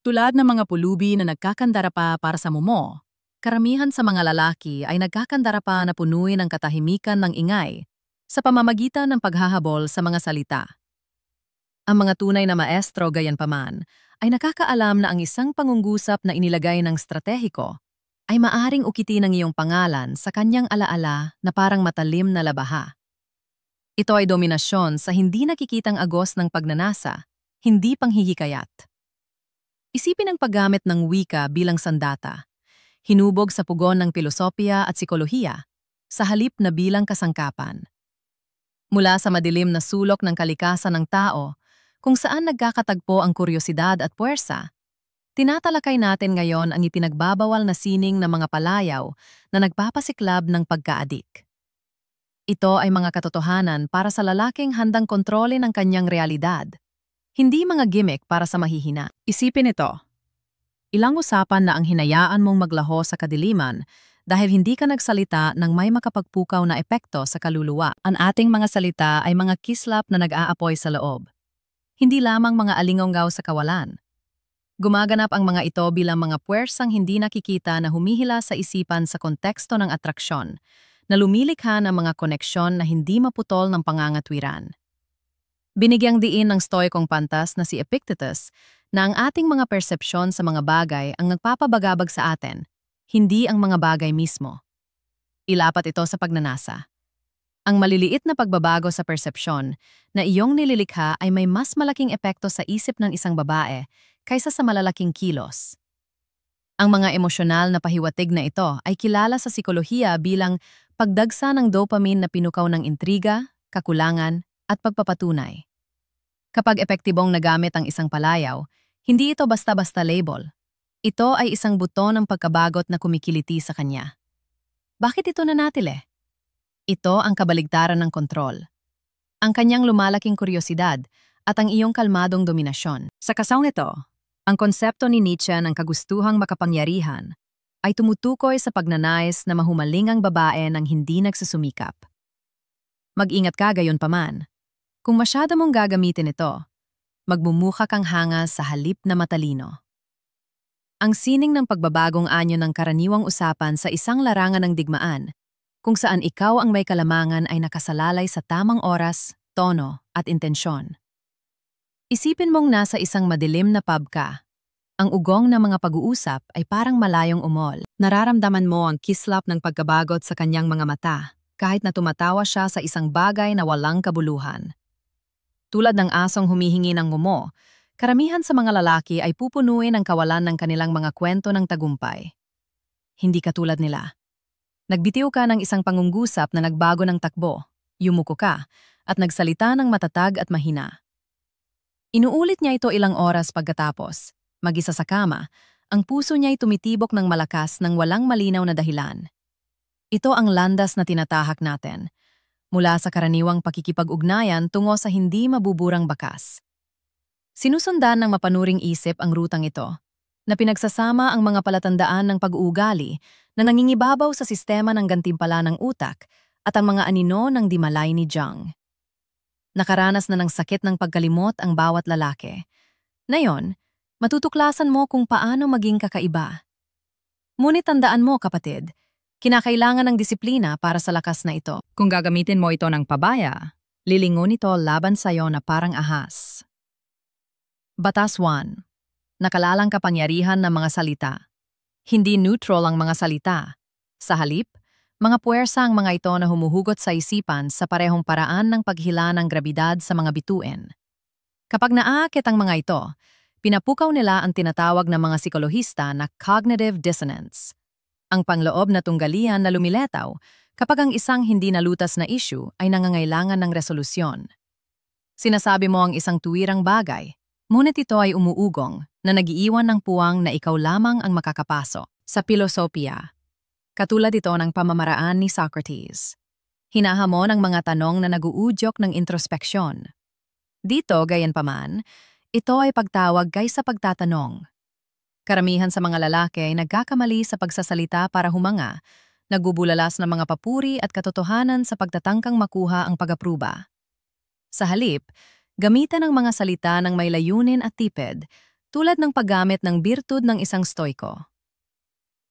Tulad ng mga pulubi na nagkakandarapa para sa mumo, karamihan sa mga lalaki ay nagkakandarapa na punuin ang katahimikan ng ingay sa pamamagitan ng paghahabol sa mga salita. Ang mga tunay na maestro gayanpaman ay nakakaalam na ang isang pangungusap na inilagay ng stratehiko ay maaring ukitin ang iyong pangalan sa kanyang alaala na parang matalim na labaha. Ito ay dominasyon sa hindi nakikitang agos ng pagnanasa, hindi panghihikayat. Isipin ang paggamit ng wika bilang sandata, hinubog sa pugon ng pilosopiya at sikolohiya, sa halip na bilang kasangkapan. Mula sa madilim na sulok ng kalikasan ng tao, kung saan nagkakatagpo ang kuryosidad at puwersa, tinatalakay natin ngayon ang ipinagbabawal na sining ng mga palayaw na nagpapasiklab ng pagkaadik. Ito ay mga katotohanan para sa lalaking handang kontrolin ang kanyang realidad, hindi mga gimmick para sa mahihina. Isipin ito. Ilang usapan na ang hinayaan mong maglaho sa kadiliman dahil hindi ka nagsalita ng may makapagpukaw na epekto sa kaluluwa. Ang ating mga salita ay mga kislap na nag-aapoy sa loob. Hindi lamang mga alingonggaw sa kawalan. Gumaganap ang mga ito bilang mga puwersang hindi nakikita na humihila sa isipan sa konteksto ng atraksyon, na lumilikha ng mga koneksyon na hindi maputol ng pangangatwiran. Binigyang diin ng stoikong pantas na si Epictetus na ang ating mga persepsyon sa mga bagay ang nagpapabagabag sa atin, hindi ang mga bagay mismo. Ilapat ito sa pagnanasa. Ang maliliit na pagbabago sa persepsyon na iyong nililikha ay may mas malaking epekto sa isip ng isang babae kaysa sa malalaking kilos. Ang mga emosyonal na pahiwatig na ito ay kilala sa sikolohiya bilang pagdagsa ng dopamine na pinukaw ng intriga, kakulangan, at pagpapatunay. Kapag epektibong nagamit ang isang palayaw, hindi ito basta-basta label. Ito ay isang buto ng pagkabagot na kumikiliti sa kanya. Bakit ito nanatili? Ito ang kabaligtaran ng kontrol. Ang kanyang lumalaking kuryosidad at ang iyong kalmadong dominasyon. Sa kasawang ito, ang konsepto ni Nietzsche ng kagustuhang makapangyarihan ay tumutukoy sa pagnanais na mahumaling ang babae ng hindi nagsusumikap. Mag-ingat ka gayunpaman. Kung masyado mong gagamitin ito, magmumukha kang hanga sa halip na matalino. Ang sining ng pagbabagong anyo ng karaniwang usapan sa isang larangan ng digmaan, kung saan ikaw ang may kalamangan ay nakasalalay sa tamang oras, tono, at intensyon. Isipin mong nasa isang madilim na pub ka. Ang ugong ng mga pag-uusap ay parang malayong umol. Nararamdaman mo ang kislap ng pagkabagot sa kanyang mga mata, kahit na tumatawa siya sa isang bagay na walang kabuluhan. Tulad ng asong humihingi ng ngumo, karamihan sa mga lalaki ay pupunuin ang kawalan ng kanilang mga kwento ng tagumpay. Hindi katulad nila. Nagbitiw ka ng isang pangungusap na nagbago ng takbo, yumuko ka, at nagsalita ng matatag at mahina. Inuulit niya ito ilang oras pagkatapos. Mag-isa sa kama, ang puso niya'y tumitibok ng malakas ng walang malinaw na dahilan. Ito ang landas na tinatahak natin, mula sa karaniwang pakikipag-ugnayan tungo sa hindi mabuburang bakas. Sinusundan ng mapanuring isip ang rutang ito, na pinagsasama ang mga palatandaan ng pag-uugali na nangingibabaw sa sistema ng gantimpala ng utak at ang mga anino ng dimalay ni Jung. Nakaranas na ng sakit ng pagkalimot ang bawat lalaki. Ngayon, matutuklasan mo kung paano maging kakaiba. Ngunit tandaan mo, kapatid, kinakailangan ng disiplina para sa lakas na ito. Kung gagamitin mo ito ng pabaya, lilingon ito laban sa'yo na parang ahas. Batas 1. Nakalalang kapangyarihan ng mga salita. Hindi neutral ang mga salita. Sa halip, mga puwersa ang mga ito na humuhugot sa isipan sa parehong paraan ng paghila ng grabidad sa mga bituin. Kapag naaakit ang mga ito, pinapukaw nila ang tinatawag ng mga psikolohista na cognitive dissonance. Ang pangloob na tunggalian na lumiletaw kapag ang isang hindi nalutas na issue ay nangangailangan ng resolusyon. Sinasabi mo ang isang tuwirang bagay, ngunit ito ay umuugong na nagiiwan ng puwang na ikaw lamang ang makakapaso. Sa pilosopiya, katulad ito ng pamamaraan ni Socrates. Hinahamon ang mga tanong na naguudyok ng introspeksyon. Dito, gayanpaman, ito ay pagtawag kaysa pagtatanong. Karamihan sa mga lalaki ay nagkakamali sa pagsasalita para humanga, nagbubulalas ng mga papuri at katotohanan sa pagtatangkang makuha ang pag-apruba. Sa halip, gamitan ng mga salita ng may layunin at tipid, tulad ng paggamit ng birtud ng isang stoiko.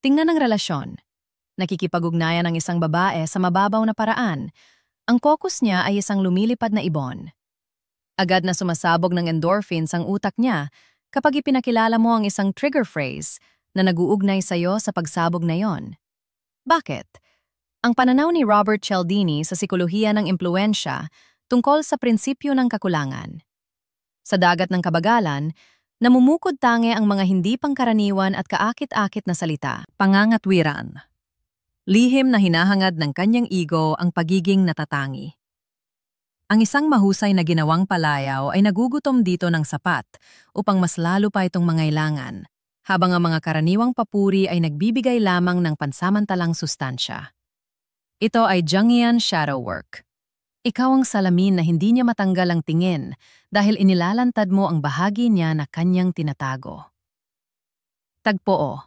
Tingnan ang relasyon. Nakikipag-ugnayan ng isang babae sa mababaw na paraan. Ang focus niya ay isang lumilipad na ibon. Agad na sumasabog ng endorphins ang utak niya kapag ipinakilala mo ang isang trigger phrase na naguugnay sa iyo sa pagsabog na yon. Bakit? Ang pananaw ni Robert Cialdini sa sikolohiya ng impluensya tungkol sa prinsipyo ng kakulangan. Sa dagat ng kabagalan, namumukod tangi ang mga hindi pangkaraniwan at kaakit-akit na salita, pangangatwiran. Lihim na hinahangad ng kanyang ego ang pagiging natatangi. Ang isang mahusay na ginawang palayaw ay nagugutom dito ng sapat upang mas lalo pa itong mangailangan, habang ang mga karaniwang papuri ay nagbibigay lamang ng pansamantalang sustansya. Ito ay Jungian shadow work. Ikaw ang salamin na hindi niya matanggal ang tingin dahil inilalantad mo ang bahagi niya na kanyang tinatago. Tagpoo.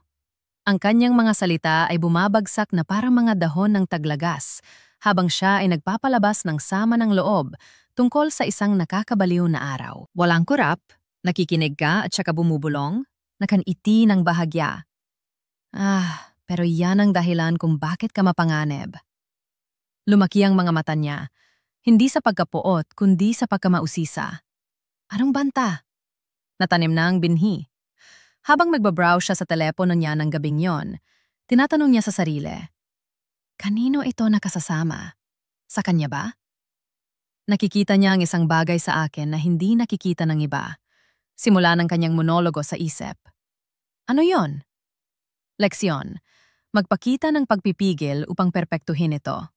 Ang kanyang mga salita ay bumabagsak na parang mga dahon ng taglagas habang siya ay nagpapalabas ng sama ng loob tungkol sa isang nakakabaliw na araw. Walang kurap, nakikinig ka at saka bumubulong, nakaniti ng bahagya. Pero yan ang dahilan kung bakit ka mapanganib. Lumaki ang mga mata niya. Hindi sa pagkapuot, kundi sa pagkamausisa. Anong banta? Natanim na ang binhi. Habang nagbabrowse siya sa telepono niya ng gabing yon, tinatanong niya sa sarili, kanino ito nakasasama? Sa kanya ba? Nakikita niya ang isang bagay sa akin na hindi nakikita ng iba. Simula ng kanyang monologo sa isip. Ano yon? Leksyon. Magpakita ng pagpipigil upang perpektuhin ito.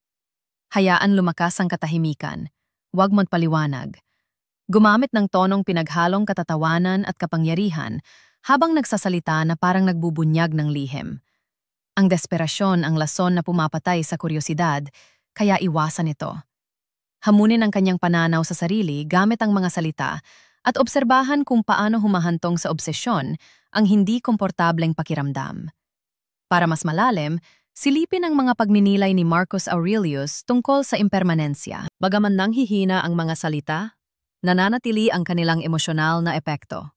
Hayaan lumakas ang katahimikan. Huwag mo't paliwanag. Gumamit ng tonong pinaghalong katatawanan at kapangyarihan habang nagsasalita na parang nagbubunyag ng lihim. Ang desperasyon ang lason na pumapatay sa kuryosidad, kaya iwasan ito. Hamunin ang kanyang pananaw sa sarili gamit ang mga salita at obserbahan kung paano humahantong sa obsesyon ang hindi komportableng pakiramdam. Para mas malalim, silipin ang mga pagninilay ni Marcus Aurelius tungkol sa impermanensya. Bagaman nang hihina ang mga salita, nananatili ang kanilang emosyonal na epekto.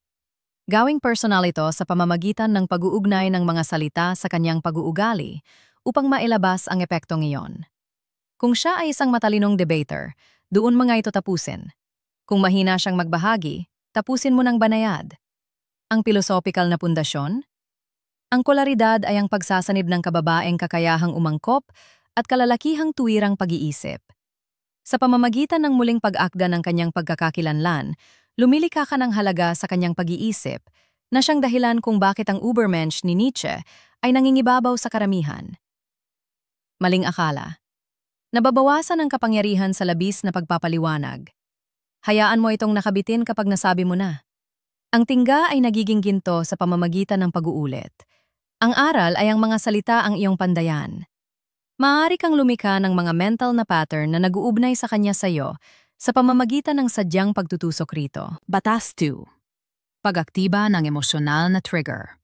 Gawing personal ito sa pamamagitan ng pag-uugnay ng mga salita sa kanyang pag-uugali upang mailabas ang epektong iyon. Kung siya ay isang matalinong debater, doon mga ito tapusin. Kung mahina siyang magbahagi, tapusin mo ng banayad. Ang pilosopikal na pundasyon? Ang kolaridad ay ang pagsasanib ng kababaeng kakayahang umangkop at kalalakihang tuwirang pag-iisip. Sa pamamagitan ng muling pag-akda ng kanyang pagkakakilanlan, lumilika ka ng halaga sa kanyang pag-iisip na siyang dahilan kung bakit ang Übermensch ni Nietzsche ay nangingibabaw sa karamihan. Maling akala. Nababawasan ang kapangyarihan sa labis na pagpapaliwanag. Hayaan mo itong nakabitin kapag nasabi mo na. Ang tingga ay nagiging ginto sa pamamagitan ng pag-uulit. Ang aral ay ang mga salita ang iyong pandayan. Maaari kang lumika ng mga mental na pattern na nag-uugnay sa kanya sa iyo sa pamamagitan ng sadyang pagtutusok rito. Batas 2. Pag-aktiba ng emosyonal na trigger.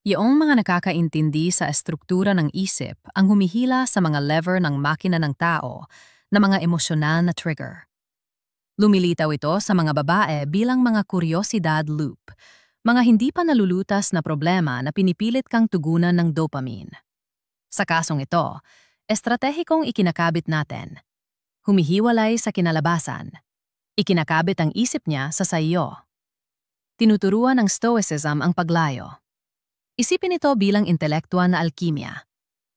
Iyong mga nakakaintindi sa estruktura ng isip ang humihila sa mga lever ng makina ng tao na mga emosyonal na trigger. Lumilitaw ito sa mga babae bilang mga kuryosidad loop, mga hindi pa nalulutas na problema na pinipilit kang tugunan ng dopamine. Sa kasong ito, estratehikong ikinakabit natin. Humihiwalay sa kinalabasan. Ikinakabit ang isip niya sa sayo. Tinuturuan ng Stoicism ang paglayo. Isipin ito bilang intelektual na alkimya.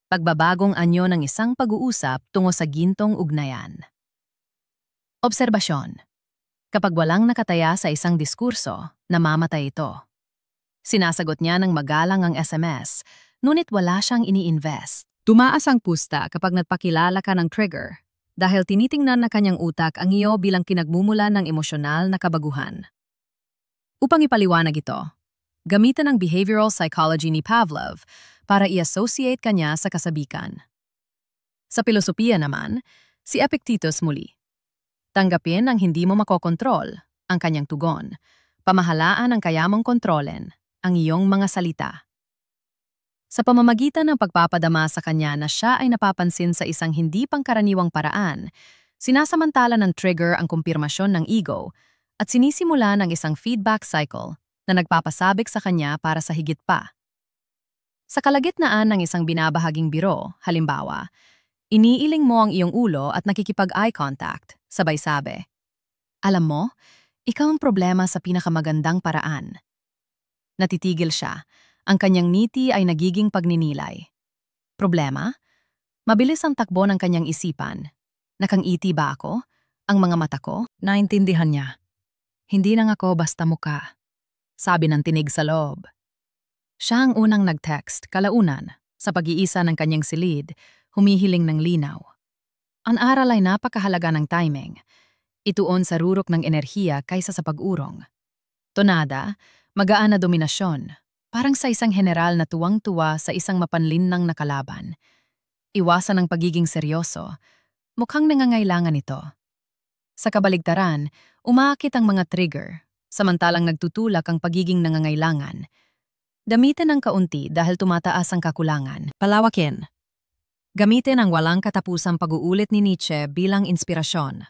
Pagbabagong anyo ng isang pag-uusap tungo sa gintong ugnayan. Obserbasyon. Kapag walang nakataya sa isang diskurso, namamatay ito. Sinasagot niya ng magalang ang SMS, ngunit wala siyang ini-invest. Tumaas ang pusta kapag nagpakilala ka ng trigger dahil tinitingnan na kanyang utak ang iyo bilang kinagmumulan ng emosyonal na kabaguhan. Upang ipaliwanag ito, gamitan ng behavioral psychology ni Pavlov para i-associate kanya sa kasabikan. Sa filosofiya naman, si Epictetus muli. Tanggapin ang hindi mo makokontrol, ang kanyang tugon. Pamahalaan ang kaya mong kontrolen, ang iyong mga salita. Sa pamamagitan ng pagpapadama sa kanya na siya ay napapansin sa isang hindi pangkaraniwang paraan, sinasamantala ng trigger ang kumpirmasyon ng ego at sinisimula ng isang feedback cycle na nagpapasabik sa kanya para sa higit pa. Sa kalagitnaan ng isang binabahaging biro, halimbawa, iniiling mo ang iyong ulo at nakikipag-eye contact, sabay sabi, "Alam mo, ikaw ang problema sa pinakamagandang paraan." Natitigil siya. Ang kanyang ngiti ay nagiging pagninilay. Problema? Mabilis ang takbo ng kanyang isipan. Nakangiti ba ako? Ang mga mata ko? Naintindihan niya. Hindi lang ako basta muka. Sabi ng tinig sa loob. Siya ang unang nag-text, kalaunan, sa pag-iisa ng kanyang silid, humihiling ng linaw. Ang aral ay napakahalaga ng timing. Ituon sa rurok ng enerhiya kaysa sa pag-urong. Tonada, magaan na dominasyon, parang sa isang general na tuwang-tuwa sa isang mapanlinang na kalaban. Iwasan ang pagiging seryoso, mukhang nangangailangan ito. Sa kabaligtaran, umaakit ang mga trigger, samantalang nagtutulak ang pagiging nangangailangan. Gamitin ng kaunti dahil tumataas ang kakulangan. Palawakin. Gamitin ang walang katapusang pag-uulit ni Nietzsche bilang inspirasyon.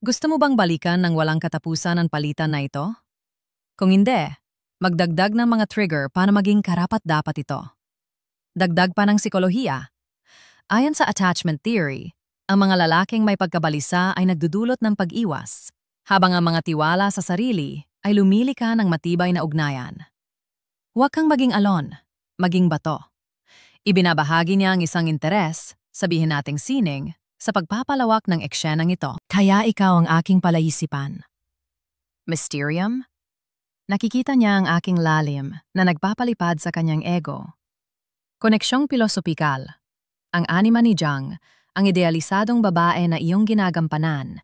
Gusto mo bang balikan ng walang katapusan ang palitan na ito? Kung hindi, magdagdag ng mga trigger para maging karapat-dapat ito. Dagdag pa ng psikolohiya. Ayon sa attachment theory, ang mga lalaking may pagkabalisa ay nagdudulot ng pag-iwas, habang ang mga tiwala sa sarili ay lumilika ng matibay na ugnayan. Huwag kang maging alon, maging bato. Ibinabahagi niya ang isang interes, sabihin nating sining, sa pagpapalawak ng eksenang ito. Kaya ikaw ang aking palaisipan. Mysterium? Nakikita niya ang aking lalim na nagpapalipad sa kanyang ego. Koneksyong pilosopikal. Ang anima ni Jung, ang idealisadong babae na iyong ginagampanan,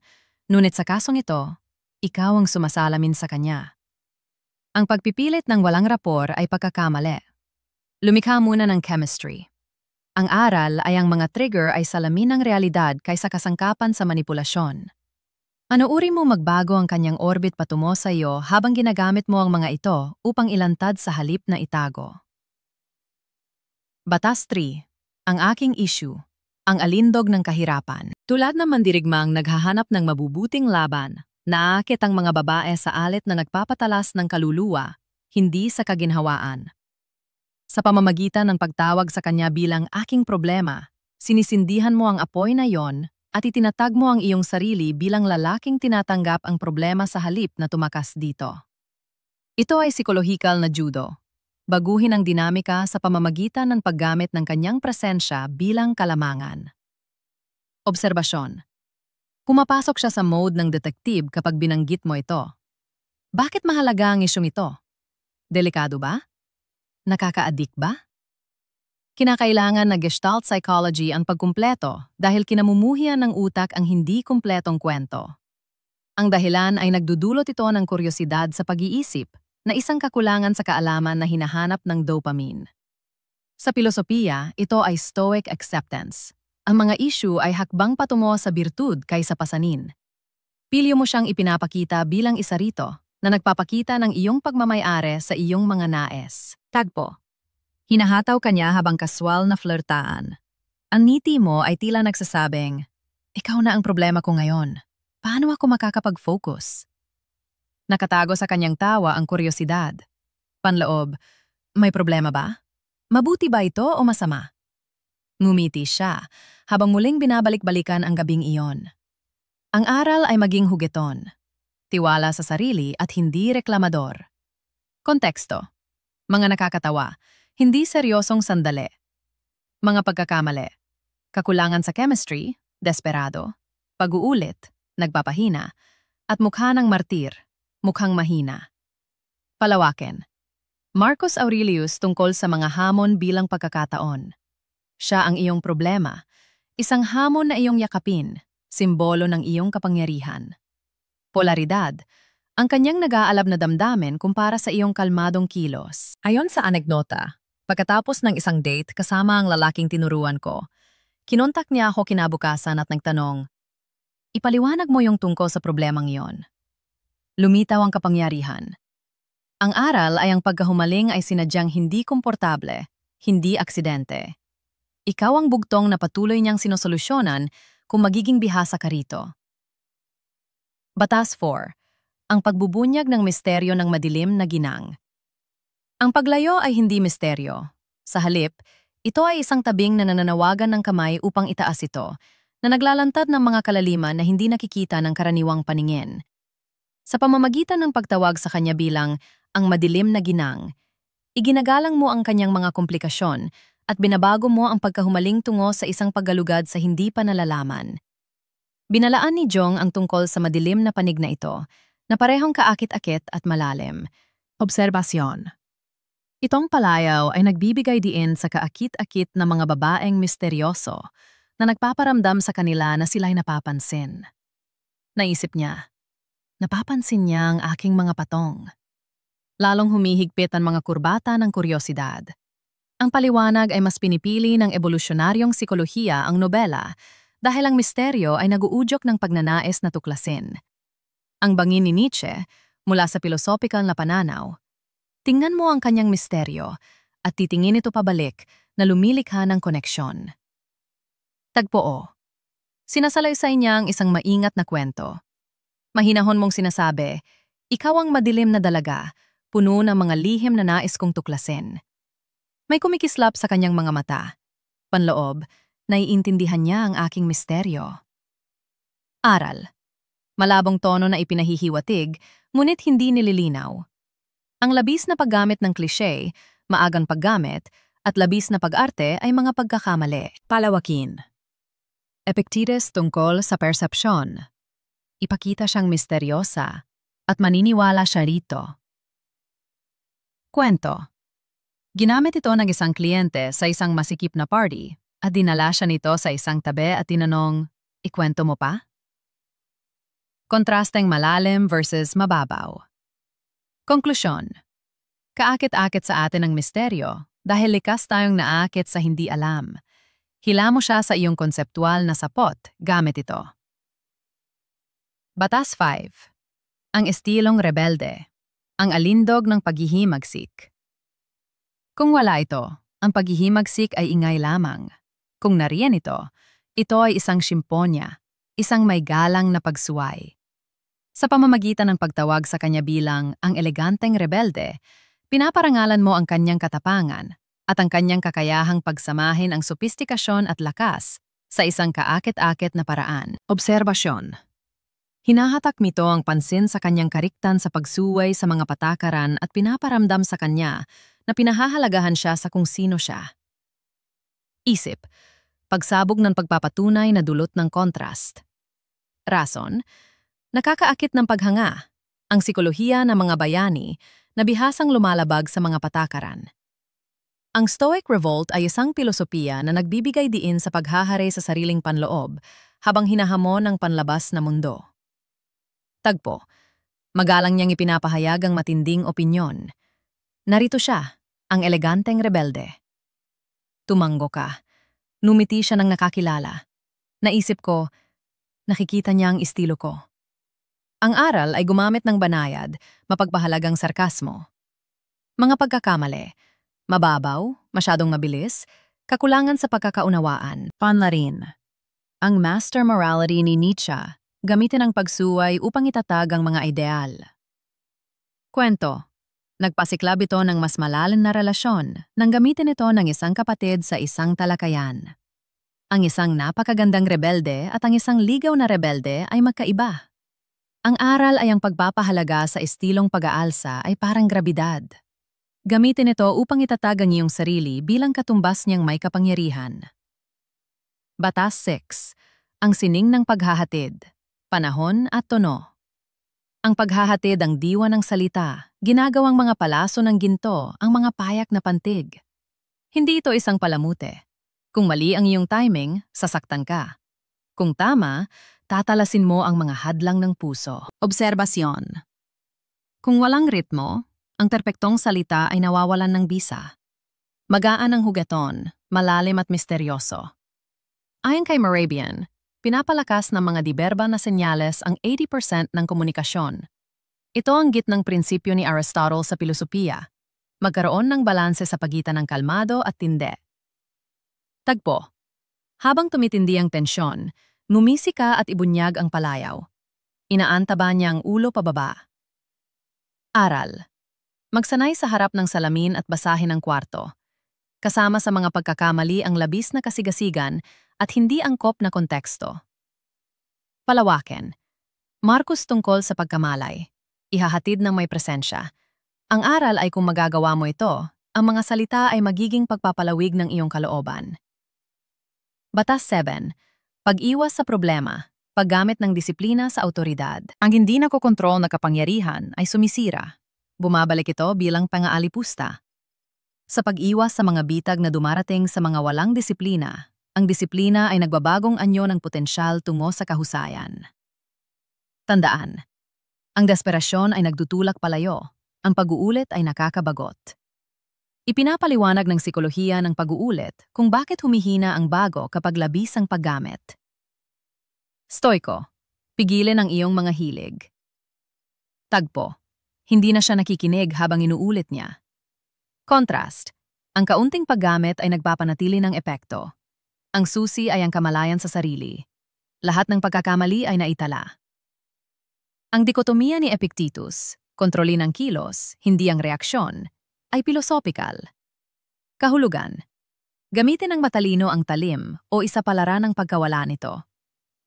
ngunit sa kasong ito, ikaw ang sumasalamin sa kanya. Ang pagpipilit ng walang rapor ay pagkakamali. Lumikha muna ng chemistry. Ang aral ay ang mga trigger ay salamin ng realidad kaysa kasangkapan sa manipulasyon. Ano-uri mo magbago ang kanyang orbit patungo sa iyo habang ginagamit mo ang mga ito upang ilantad sa halip na itago. Batas 3. Ang aking issue. Ang alindog ng kahirapan. Tulad ng mandirigmang naghahanap ng mabubuting laban, naakit ang mga babae sa alit na nagpapatalas ng kaluluwa, hindi sa kaginhawaan. Sa pamamagitan ng pagtawag sa kanya bilang aking problema, sinisindihan mo ang apoy na yon at itinatag mo ang iyong sarili bilang lalaking tinatanggap ang problema sa halip na tumakas dito. Ito ay psikolohikal na judo. Baguhin ang dinamika sa pamamagitan ng paggamit ng kanyang presensya bilang kalamangan. Obserbasyon. Pumapasok siya sa mode ng detective kapag binanggit mo ito. Bakit mahalaga ang isyong ito? Delikado ba? Nakaka-addict ba? Kinakailangan na Gestalt psychology ang pagkumpleto dahil kinamumuhian ng utak ang hindi kumpletong kwento. Ang dahilan ay nagdudulot ito ng kuryosidad sa pag-iisip na isang kakulangan sa kaalaman na hinahanap ng dopamine. Sa pilosopiya, ito ay stoic acceptance. Ang mga issue ay hakbang patungo sa birtud kaysa pasanin. Pilyo mo siyang ipinapakita bilang isa rito na nagpapakita ng iyong pagmamayari sa iyong mga nais. Tagpo. Hinahataw kanya habang kaswal na flirtaan. Ang ngiti mo ay tila nagsasabing, "Ikaw na ang problema ko ngayon. Paano ako makakapag-focus?" Nakatago sa kanyang tawa ang kuryosidad. Panloob, "May problema ba? Mabuti ba ito o masama?" Ngumiti siya habang muling binabalik-balikan ang gabing iyon. Ang aral ay maging hugeton. Tiwala sa sarili at hindi reklamador. Konteksto. Mga nakakatawa, hindi seryosong sandali. Mga pagkakamali. Kakulangan sa chemistry, desperado. Pag-uulit, nagpapahina. At mukha ng martir, mukhang mahina. Palawakin. Marcus Aurelius tungkol sa mga hamon bilang pagkakataon. Siya ang iyong problema. Isang hamon na iyong yakapin, simbolo ng iyong kapangyarihan. Polaridad. Ang kanyang nag-aalab na damdamin kumpara sa iyong kalmadong kilos. Ayon sa anekdota, pagkatapos ng isang date kasama ang lalaking tinuruan ko, kinontak niya ako kinabukasan at nagtanong, "Ipaliwanag mo yung tungkol sa problemang iyon." Lumitaw ang kapangyarihan. Ang aral ay ang pagkahumaling ay sinadyang hindi komportable, hindi aksidente. Ikaw ang bugtong na patuloy niyang sinosolusyonan kung magiging bihasa ka rito. Batas 4. ang pagbubunyag ng misteryo ng madilim na ginang. Ang paglayo ay hindi misteryo. Sa halip, ito ay isang tabing na nananawagan ng kamay upang itaas ito, na naglalantad ng mga kalaliman na hindi nakikita ng karaniwang paningin. Sa pamamagitan ng pagtawag sa kanya bilang ang madilim na ginang, iginagalang mo ang kanyang mga komplikasyon at binabago mo ang pagkahumaling tungo sa isang paggalugad sa hindi pa nalalaman. Binalaan ni Jong ang tungkol sa madilim na panig na ito, na parehong kaakit-akit at malalim. Obserbasyon. Itong palayaw ay nagbibigay diin sa kaakit-akit na mga babaeng misteryoso na nagpaparamdam sa kanila na sila'y napapansin. Naisip niya, napapansin niya ang aking mga patong. Lalong humihigpit ang mga kurbata ng kuryosidad. Ang paliwanag ay mas pinipili ng evolusyonaryong psikolohiya ang nobela dahil ang misteryo ay naguudyok ng pagnanais na tuklasin. Ang bangin ni Nietzsche, mula sa pilosopikal na pananaw, tingnan mo ang kanyang misteryo at titingin ito pabalik na lumilikha ng koneksyon. Tagpoo. Sinasalaysay niya ang isang maingat na kwento. Mahinahon mong sinasabi, ikaw ang madilim na dalaga, puno ng mga lihim na nais kong tuklasin. May kumikislap sa kanyang mga mata. Panloob, naiintindihan niya ang aking misteryo. Aral. Malabong tono na ipinahihiwatig, ngunit hindi nililinaw. Ang labis na paggamit ng klise, maagang paggamit, at labis na pag-arte ay mga pagkakamali. Palawakin. Epictetus tungkol sa persepsyon. Ipakita siyang misteryosa at maniniwala siya rito. Kwento. Ginamit ito ng isang kliyente sa isang masikip na party at dinala siya nito sa isang tabi at tinanong, ikwento mo pa? Kontrasteng malalim versus mababaw. Konklusyon. Kaakit-akit sa atin ang misteryo dahil likas tayong naakit sa hindi alam. Hila mo siya sa iyong konseptual na sapot gamit ito. Batas 5. Ang estilong rebelde. Ang alindog ng paghihimagsik. Kung wala ito, ang paghihimagsik ay ingay lamang. Kung nariyan ito ay isang simponya, isang may galang na pagsuway. Sa pamamagitan ng pagtawag sa kanya bilang ang eleganteng rebelde, pinaparangalan mo ang kanyang katapangan at ang kanyang kakayahang pagsamahin ang sopistikasyon at lakas sa isang kaakit-akit na paraan. Obserbasyon. Hinahatak nito ang pansin sa kanyang kariktan sa pagsuway sa mga patakaran at pinaparamdam sa kanya na pinahahalagahan siya sa kung sino siya. Isip. Pagsabog ng pagpapatunay na dulot ng kontrast. Rason. Nakakaakit ng paghanga, ang sikolohiya ng mga bayani na bihasang lumalabag sa mga patakaran. Ang Stoic Revolt ay isang pilosopiya na nagbibigay diin sa paghahari sa sariling panloob habang hinahamon ang panlabas na mundo. Tagpo, magalang niyang ipinapahayag ang matinding opinyon. Narito siya, ang eleganteng rebelde. Tumanggo ka. Numiti siya ng nakakilala. Naisip ko, nakikita niya ang estilo ko. Ang aral ay gumamit ng banayad, mapagpahalagang sarkasmo. Mga pagkakamali, mababaw, masyadong mabilis, kakulangan sa pagkakaunawaan. Panlarin. Ang master morality ni Nietzsche, gamitin ang pagsuway upang itatag ang mga ideal. Kwento. Nagpasiklab ito ng mas malalim na relasyon nang gamitin ito ng isang kapatid sa isang talakayan. Ang isang napakagandang rebelde at ang isang ligaw na rebelde ay magkaiba. Ang aral ay ang pagpapahalaga sa estilong pag-aalsa ay parang grabidad. Gamitin ito upang itatag ang iyong sarili bilang katumbas niyang may kapangyarihan. Batas 6. Ang sining ng paghahatid. Panahon at tono. Ang paghahatid ang diwa ng salita, ginagawang mga palaso ng ginto ang mga payak na pantig. Hindi ito isang palamute. Kung mali ang iyong timing, sasaktan ka. Kung tama, tatalasin mo ang mga hadlang ng puso. Obserbasyon. Kung walang ritmo, ang perpektong salita ay nawawalan ng bisa. Magaan ang hugaton, malalim at misteryoso. Ayon kay Morabian, pinapalakas ng mga diberba na senyales ang 80% ng komunikasyon. Ito ang gitnang prinsipyo ni Aristotle sa pilosopiya, magkaroon ng balanse sa pagitan ng kalmado at tinde. Tagpo. Habang tumitindi ang tensyon, numisi ka at ibunyag ang palayaw. Inaantaba niya ang ulo pababa, Aral. Magsanay sa harap ng salamin at basahin ang kwarto. Kasama sa mga pagkakamali ang labis na kasigasigan at hindi angkop na konteksto. Palawakin. Markus tungkol sa pagkamalay. Ihahatid ng may presensya. Ang aral ay kung magagawa mo ito, ang mga salita ay magiging pagpapalawig ng iyong kalooban. Batas 7. Pag-iwas sa problema. Paggamit ng disiplina sa awtoridad. Ang hindi nakokontrol na kapangyarihan ay sumisira. Bumabalik ito bilang pangaalipusta. Sa pag-iwas sa mga bitag na dumarating sa mga walang disiplina, ang disiplina ay nagbabagong anyo ng potensyal tungo sa kahusayan. Tandaan, ang desperasyon ay nagdutulak palayo, ang pag-uulit ay nakakabagot. Ipinapaliwanag ng psikolohiya ng pag-uulit kung bakit humihina ang bago kapag labis ang paggamit. Stoiko, pigilin ang iyong mga hilig. Tagpo, hindi na siya nakikinig habang inuulit niya. Contrast, ang kaunting paggamit ay nagpapanatili ng epekto. Ang susi ay ang kamalayan sa sarili. Lahat ng pagkakamali ay naitala. Ang dikotomiya ni Epictetus, kontrolin ang kilos, hindi ang reaksyon, ay pilosopikal. Kahulugan, gamitin ng matalino ang talim o isapalara ng pagkawala nito.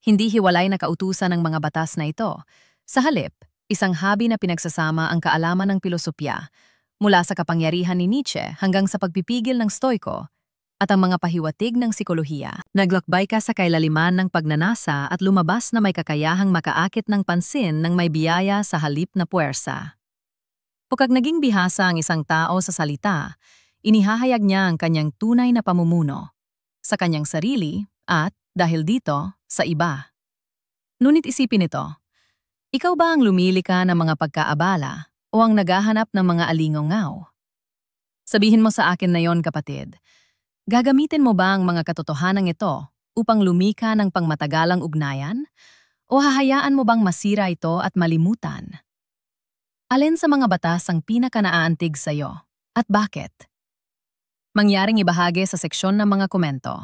Hindi hiwalay na kautusan ng mga batas na ito. Sa halip, isang habi na pinagsasama ang kaalaman ng pilosopya, mula sa kapangyarihan ni Nietzsche hanggang sa pagpipigil ng Stoiko, at ang mga pahiwatig ng psikolohiya. Naglakbay ka sa kailaliman ng pagnanasa at lumabas na may kakayahang makaakit ng pansin ng may biyaya sa halip na puwersa. Kapag naging bihasa ang isang tao sa salita, inihahayag niya ang kanyang tunay na pamumuno sa kanyang sarili at, dahil dito, sa iba. Ngunit isipin ito, ikaw ba ang lumili ka ng mga pagkaabala o ang naghahanap ng mga alingongaw? Sabihin mo sa akin na yon, kapatid. Gagamitin mo ba ang mga katotohanan ito upang lumika ng pangmatagalang ugnayan? O hahayaan mo bang masira ito at malimutan? Alin sa mga batas ang pinaka-naaantig sa iyo? At bakit? Mangyaring ibahagi sa seksyon ng mga komento.